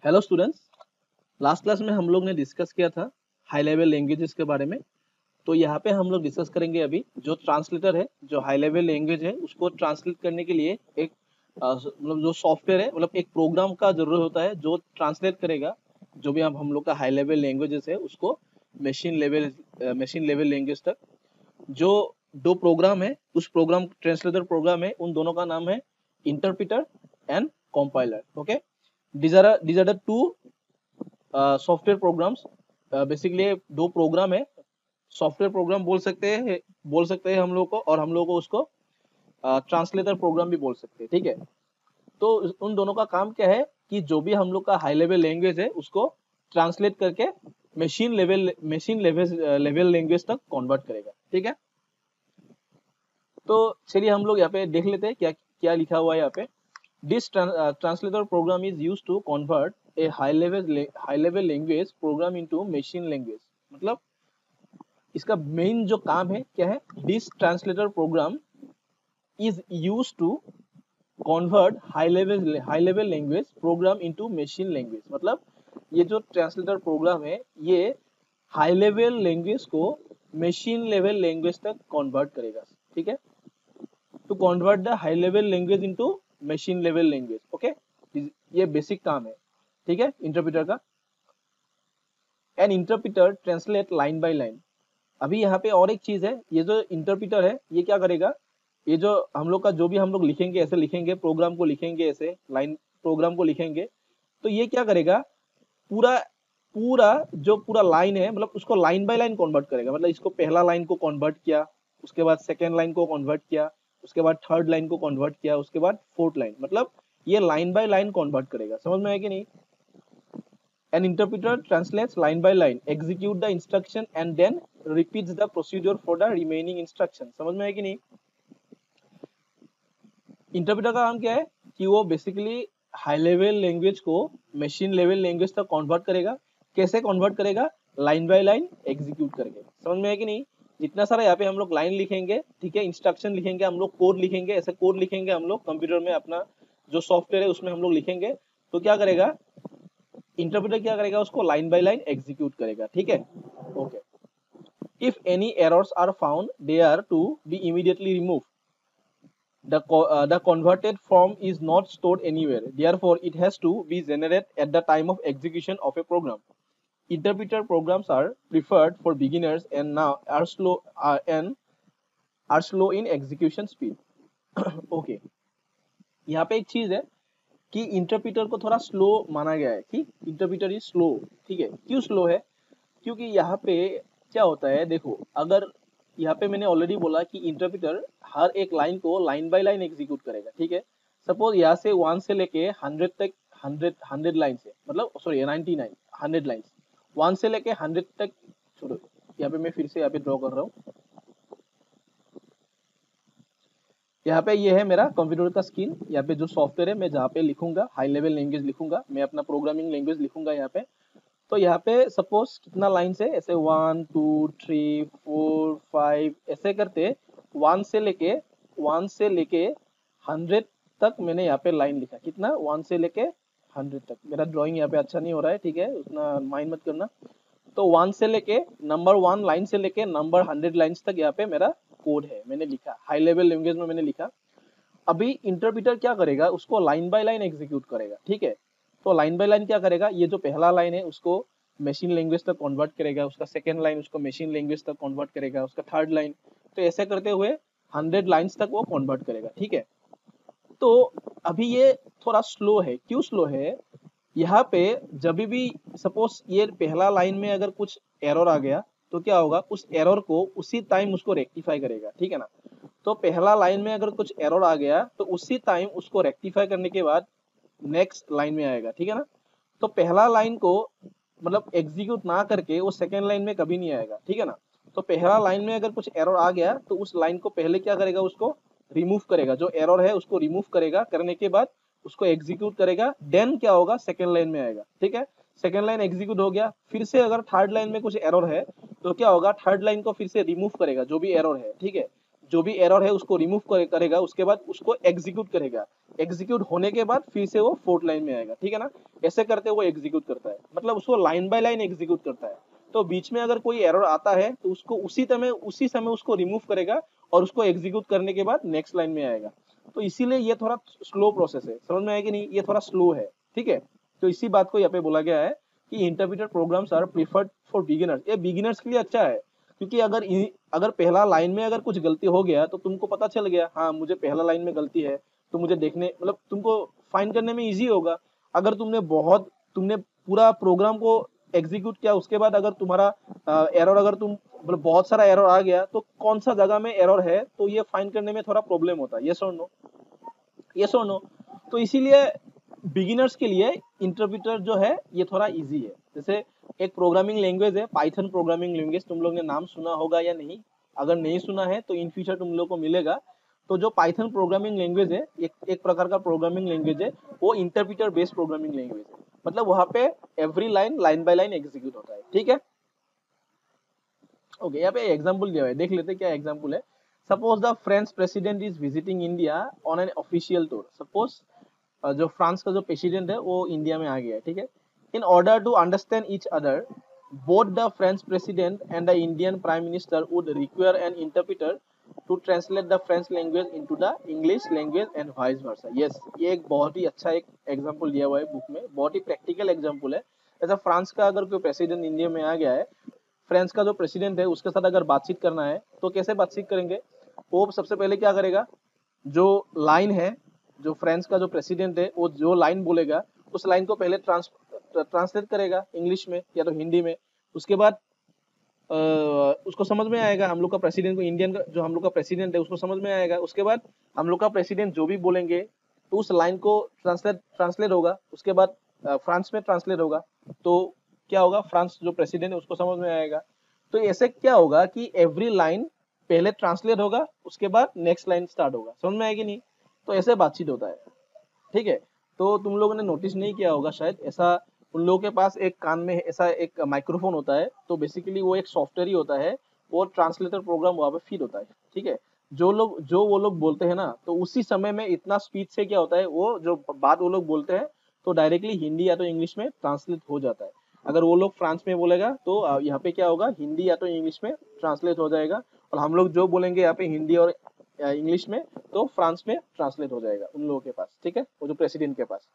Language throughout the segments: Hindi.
हेलो स्टूडेंट्स, लास्ट क्लास में हम लोग ने डिस्कस किया था हाई लेवल लैंग्वेजेस के बारे में। तो यहाँ पे हम लोग डिस्कस करेंगे अभी जो ट्रांसलेटर है, जो हाई लेवल लैंग्वेज है उसको ट्रांसलेट करने के लिए एक मतलब जो सॉफ्टवेयर है, मतलब एक प्रोग्राम का जरूरत होता है जो ट्रांसलेट करेगा जो भी हम लोग का हाई लेवल लैंग्वेजेस है उसको मशीन लेवल लैंग्वेज तक। जो दो प्रोग्राम है, उस प्रोग्राम ट्रांसलेटर प्रोग्राम है, उन दोनों का नाम है interpreter and compiler. Okay, these are the two software programmes. Basically दो प्रोग्राम है, सॉफ्टवेयर प्रोग्राम बोल सकते हैं हम लोग को, और हम लोग को उसको ट्रांसलेटर प्रोग्राम भी बोल सकते हैं। ठीक है, तो उन दोनों का काम क्या है कि जो भी हम लोग का हाई लेवल लैंग्वेज है उसको ट्रांसलेट करके मशीन लेवल लैंग्वेज तक कन्वर्ट करेगा। ठीक है, तो चलिए हम लोग यहाँ पे देख लेते हैं क्या क्या लिखा हुआ है यहाँ पे। This translator program is used to convert a high level language program into machine language। मतलब इसका मेन जो काम है क्या है, This translator program is used to convert high level language program into machine language। मतलब ये जो ट्रांसलेटर प्रोग्राम है ये हाई लेवल लैंग्वेज को मशीन लेवल लैंग्वेज तक कन्वर्ट करेगा। ठीक है, to convert the high level language into machine level language. Okay, ये बेसिक काम है। ठीक है, इंटरप्रेटर का। An interpreter translate line by line. अभी यहाँ पे और एक चीज है, ये जो इंटरप्रेटर है ये क्या करेगा, ये जो हम लोग का जो भी हम लोग लिखेंगे, ऐसे लिखेंगे प्रोग्राम को, लिखेंगे ऐसे लाइन प्रोग्राम को लिखेंगे, तो ये क्या करेगा, पूरा पूरा जो पूरा लाइन है मतलब उसको लाइन बाय लाइन कन्वर्ट करेगा। मतलब इसको पहला लाइन को कन्वर्ट किया, उसके बाद सेकेंड लाइन को कन्वर्ट किया, उसके बाद थर्ड लाइन को कन्वर्ट किया, उसके बाद फोर्थ लाइन। मतलब ये लाइन बाय लाइन कन्वर्ट करेगा। समझ में आया कि नहीं? An interpreter translates line by line, execute the instruction and then repeats the procedure for the remaining instruction। समझ में आया कि नहीं? इंटरप्रेटर का काम क्या है कि वो बेसिकली हाई लेवल लैंग्वेज को मशीन लेवल लैंग्वेज तक कन्वर्ट करेगा। कैसे कन्वर्ट करेगा? लाइन बाय लाइन एग्जीक्यूट करके। समझ में है कि नहीं? जितना सारा यहाँ पे हम लोग लाइन लिखेंगे, ठीक है, इंस्ट्रक्शन लिखेंगे, हम लोग कोड लिखेंगे, ऐसे कोड लिखेंगे हम लोग कंप्यूटर में, अपना जो सॉफ्टवेयर है उसमें हम लोग लिखेंगे, तो क्या करेगा इंटरप्रेटर, क्या करेगा उसको लाइन बाय लाइन एग्जीक्यूट करेगा। ठीक है, okay. If any errors are found they are to be immediately remove. The converted form is not stored anywhere, therefore it has to be generated at the time of execution of a program। Interpreter programs are preferred for beginners and now are slow in execution speed। Okay, यहाँ पे एक चीज है कि इंटरप्रेटर को थोड़ा स्लो माना गया है कि इंटरप्रेटर इज स्लो। ठीक है, क्यों स्लो है? क्योंकि यहाँ पे क्या होता है, देखो, अगर यहाँ पे मैंने ऑलरेडी बोला कि इंटरप्रेटर हर एक लाइन को लाइन बाय लाइन एग्जीक्यूट करेगा। ठीक है, सपोज यहाँ से 1 से लेके 100 तक, 100 लाइन से, मतलब सॉरी 99 100 लाइन, 1 से लेके 100 तक। छोड़ो, यहाँ पे मैं फिर से यहाँ पे ड्रॉ कर रहा हूँ। यहाँ पे ये है मेरा कंप्यूटर का स्क्रीन। यहाँ पे जो सॉफ्टवेयर है मैं जहाँ पे लिखूंगा हाई लेवल लैंग्वेज लिखूंगा, मैं अपना प्रोग्रामिंग लैंग्वेज लिखूंगा यहाँ पे। तो यहाँ पे सपोज कितना लाइन से, ऐसे 1 2 3 4 5 ऐसे करते 1 से लेके 100 तक मैंने यहाँ पे लाइन लिखा। कितना? 1 से लेके 100 तक। मेरा ड्राइंग यहाँ पे अच्छा नहीं हो रहा है, ठीक है, उतना माइंड मत करना। तो 1 से लेके नंबर 1 लाइन से लेके नंबर 100 लाइन्स तक यहाँ पे मेरा कोड है, मैंने लिखा, हाई लेवल लैंग्वेज में मैंने लिखा। अभी इंटरप्रेटर क्या करेगा, उसको लाइन बाय लाइन एग्जीक्यूट करेगा। ठीक है, तो लाइन बाय लाइन क्या करेगा, ये जो पहला लाइन है उसको मशीन लैंग्वेज तक कन्वर्ट करेगा, उसका सेकेंड लाइन उसको मशीन लैंग्वेज तक कन्वर्ट करेगा, उसका थर्ड लाइन, तो ऐसे करते हुए 100 लाइन्स तक वो कन्वर्ट करेगा। ठीक है, तो अभी ये थोड़ा स्लो है। क्यों स्लो है? यहाँ पे जब भी सपोज ये पहला लाइन में अगर कुछ एरर आ गया तो क्या होगा, उस एरर को उसी टाइम उसको रेक्टिफाई करेगा। ठीक है ना? तो पहला लाइन में अगर कुछ एरर आ गया तो उसी टाइम उसको रेक्टिफाई करने के बाद नेक्स्ट लाइन में आएगा। ठीक है ना? तो पहला लाइन को मतलब एग्जीक्यूट ना करके वो सेकेंड लाइन में कभी नहीं आएगा। ठीक है ना? तो पहला लाइन में अगर कुछ एरर आ गया तो उस लाइन को पहले क्या करेगा, उसको रिमूव करेगा, जो एरर है उसको रिमूव करेगा, करने के बाद उसको एग्जीक्यूट करेगा, देन क्या होगा, सेकेंड लाइन में आएगा। ठीक है, सेकेंड लाइन एग्जीक्यूट हो गया, फिर से अगर थर्ड लाइन में कुछ एरर है तो क्या होगा, थर्ड लाइन को फिर से रिमूव करेगा जो भी एरर है। ठीक है, जो भी एरर है उसको रिमूव करेगा, उसके बाद उसको एग्जीक्यूट करेगा, एग्जीक्यूट होने के बाद फिर से वो फोर्थ लाइन में आएगा, ठीक है ना। ऐसे करते वो एग्जीक्यूट करता है, मतलब उसको लाइन बाय लाइन एग्जीक्यूट करता है। तो बीच में अगर कोई एरर आता है तो उसको उसी समय उसको रिमूव करेगा और उसको एग्जीक्यूट करने के बाद नेक्स्ट लाइन में आएगा। तो इसीलिए ये थोड़ा स्लो प्रोसेस है, समझ में आया कि नहीं, ये थोड़ा स्लो है, ठीक है। तो इसी बात को यहाँ पे बोला गया है कि interpreter programs are preferred for beginners. ये बिगिनर्स के लिए अच्छा है, क्योंकि अगर पहला लाइन में अगर कुछ गलती हो गया तो तुमको पता चल गया, हाँ मुझे पहला लाइन में गलती है, तो मुझे देखने मतलब तुमको फाइंड करने में इजी होगा। अगर तुमने पूरा प्रोग्राम को एग्जीक्यूट किया, उसके बाद अगर तुम्हारा एरर अगर तुम मतलब बहुत सारा एरर आ गया तो कौन सा जगह में एरर है तो ये फाइंड करने में थोड़ा प्रॉब्लम होता है। यस और नो, यस और नो। तो इसीलिए बिगिनर्स के लिए इंटरप्रेटर जो है ये थोड़ा इजी है। जैसे एक प्रोग्रामिंग लैंग्वेज है पाइथन प्रोग्रामिंग लैंग्वेज, तुम लोग ने नाम सुना होगा या नहीं, अगर नहीं सुना है तो इन फ्यूचर तुम लोग को मिलेगा। तो जो पाइथन प्रोग्रामिंग लैंग्वेज है एक प्रकार का प्रोग्रामिंग लैंग्वेज है, वो इंटरप्रेटर बेस्ड प्रोग्रामिंग लैंग्वेज है। मतलब वहां पे every line line by line execute होता है, ठीक है। ओके, यहाँ पे एग्जाम्पल दिया हुआ है, देख लेते क्या एग्जाम्पल है। Suppose the French president is visiting India on an official tour. Suppose जो फ्रांस का जो प्रेसिडेंट है वो इंडिया में आ गया है, ठीक है। In order to understand each other, both the French president and the Indian prime minister would require an interpreter to translate the French language into the English language and vice versa. Yes, ये एक बहुत ही अच्छा एक एग्जांपल दिया हुआ है बुक में, बहुत ही प्रैक्टिकल एग्जांपल है। ऐसा फ्रांस का अगर कोई प्रेसिडेंट इंडिया में आ गया है, फ्रांस का जो प्रेसिडेंट है उसके साथ अगर बातचीत करना है तो कैसे बातचीत करेंगे। वो सबसे पहले क्या करेगा, जो लाइन है, जो फ्रांस का जो प्रेसिडेंट है वो जो लाइन बोलेगा उस लाइन को पहले ट्रांसलेट करेगा इंग्लिश में या तो हिंदी में। उसके बाद उसको समझ में आएगा, हम लोग का प्रेसिडेंट को, इंडियन का जो हम लोग का प्रेसिडेंट है उसको समझ में आएगा। उसके बाद हम लोग का प्रेसिडेंट जो भी बोलेंगे तो उस लाइन को ट्रांसलेट होगा, उसके बाद फ्रांस में ट्रांसलेट होगा। तो क्या होगा, फ्रांस जो प्रेसिडेंट है उसको समझ में आएगा। तो ऐसे क्या होगा कि एवरी लाइन पहले ट्रांसलेट होगा, उसके बाद नेक्स्ट लाइन स्टार्ट होगा, समझ में आएगी नहीं। तो ऐसे बातचीत होता है, ठीक है। तो तुम लोगों ने नोटिस नहीं किया होगा शायद, ऐसा उन लोगों के पास एक कान में ऐसा एक माइक्रोफोन होता है, तो बेसिकली वो एक सॉफ्टवेयर ही होता है, वो ट्रांसलेटर प्रोग्राम वहां पे फीड होता है, ठीक है। जो वो लोग बोलते हैं ना, तो उसी समय में इतना स्पीड से क्या होता है, वो जो बात वो लोग बोलते हैं तो डायरेक्टली हिंदी या तो इंग्लिश में ट्रांसलेट हो जाता है। अगर वो लोग फ्रांस में बोलेगा तो यहाँ पे क्या होगा, हिंदी या तो इंग्लिश में ट्रांसलेट हो जाएगा, और हम लोग जो बोलेंगे यहाँ पे हिंदी और इंग्लिश में तो फ्रांस में ट्रांसलेट हो जाएगा उन लोगों के पास, ठीक है, वो जो प्रेसिडेंट के पास।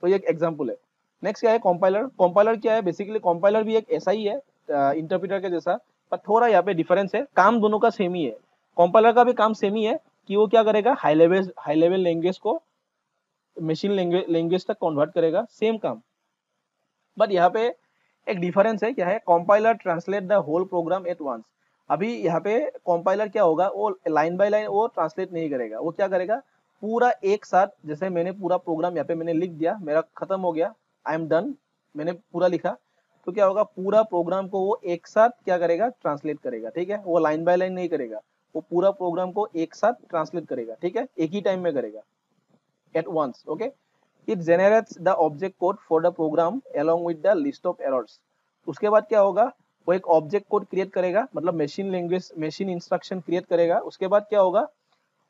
तो ये एक एग्जांपल है। नेक्स्ट क्या है, कंपाइलर। कंपाइलर क्या है, बेसिकली कंपाइलर भी एक ऐसा ही है इंटरप्रेटर के जैसा, पर थोड़ा यहाँ पे डिफरेंस है, काम दोनों का सेम ही है। कंपाइलर का भी काम सेम ही है कि वो क्या करेगा, हाई लेवल लैंग्वेज को मशीन लैंग्वेज तक कन्वर्ट करेगा, सेम काम। बट यहाँ पे एक डिफरेंस है, क्या है, compiler translate the whole program at once. अभी यहाँ पे कंपाइलर क्या होगा, वो लाइन बाय लाइन वो ट्रांसलेट नहीं करेगा, वो क्या करेगा, पूरा एक साथ, जैसे मैंने पूरा प्रोग्राम यहाँ पे मैंने लिख दिया, मेरा खत्म हो गया, आई एम डन, मैंने पूरा लिखा, तो क्या होगा, पूरा प्रोग्राम को वो एक साथ क्या करेगा, ट्रांसलेट करेगा, ठीक है। वो लाइन बाय लाइन नहीं करेगा, वो पूरा प्रोग्राम को एक साथ ट्रांसलेट करेगा, ठीक है, एक ही टाइम में करेगा, at once, okay. It generates the object code for the program along with the list of errors. उसके बाद क्या होगा, वो एक ऑब्जेक्ट कोड क्रिएट करेगा, मतलब machine language machine instruction create करेगा। उसके बाद क्या होगा,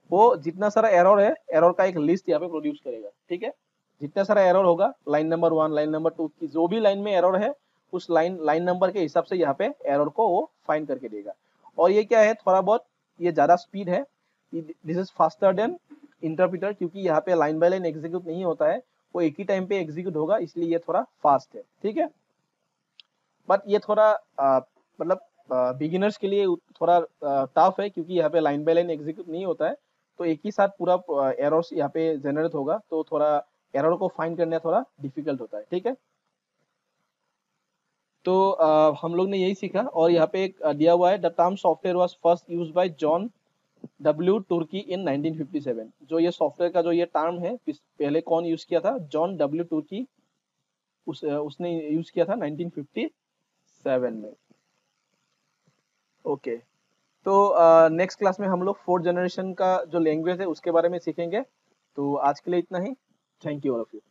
वो जितना सारा एरर है, एरर का एक लिस्ट यहाँ पे प्रोड्यूस करेगा, ठीक है। जितना सारा एरर होगा, लाइन नंबर 1 लाइन नंबर 2 की जो भी लाइन में एरर है, उस लाइन नंबर के हिसाब से यहाँ पे एरर को वो फाइंड करके देगा। और ये क्या है, थोड़ा बहुत ये ज्यादा स्पीड है, this is faster than interpreter, क्योंकि यहाँ पे लाइन बाय लाइन एग्जीक्यूट नहीं होता है, वो एक ही टाइम पे एग्जीक्यूट होगा, इसलिए ये थोड़ा फास्ट है, ठीक है। बट ये थोड़ा मतलब बिगिनर्स के लिए थोड़ा टफ है, क्योंकि यहाँ पे लाइन बाय लाइन एग्जीक्यूट नहीं होता है, तो एक ही साथ पूरा एरर्स यहाँ पे जनरेट होगा, तो थोड़ा एरर को फाइंड करना थोड़ा डिफिकल्ट होता है, ठीक है। तो हम लोग ने यही सीखा। और यहाँ पे एक दिया हुआ है, the term software was first used by John W Tukey in 1957। जो ये सॉफ्टवेयर का जो ये टर्म है पहले कौन यूज किया था, जॉन डब्ल्यू तुर्की, उसने यूज किया था 1957 में। ओके, तो नेक्स्ट क्लास में हम लोग फोर्थ जनरेशन का जो लैंग्वेज है उसके बारे में सीखेंगे। तो आज के लिए इतना ही, thank you all of you.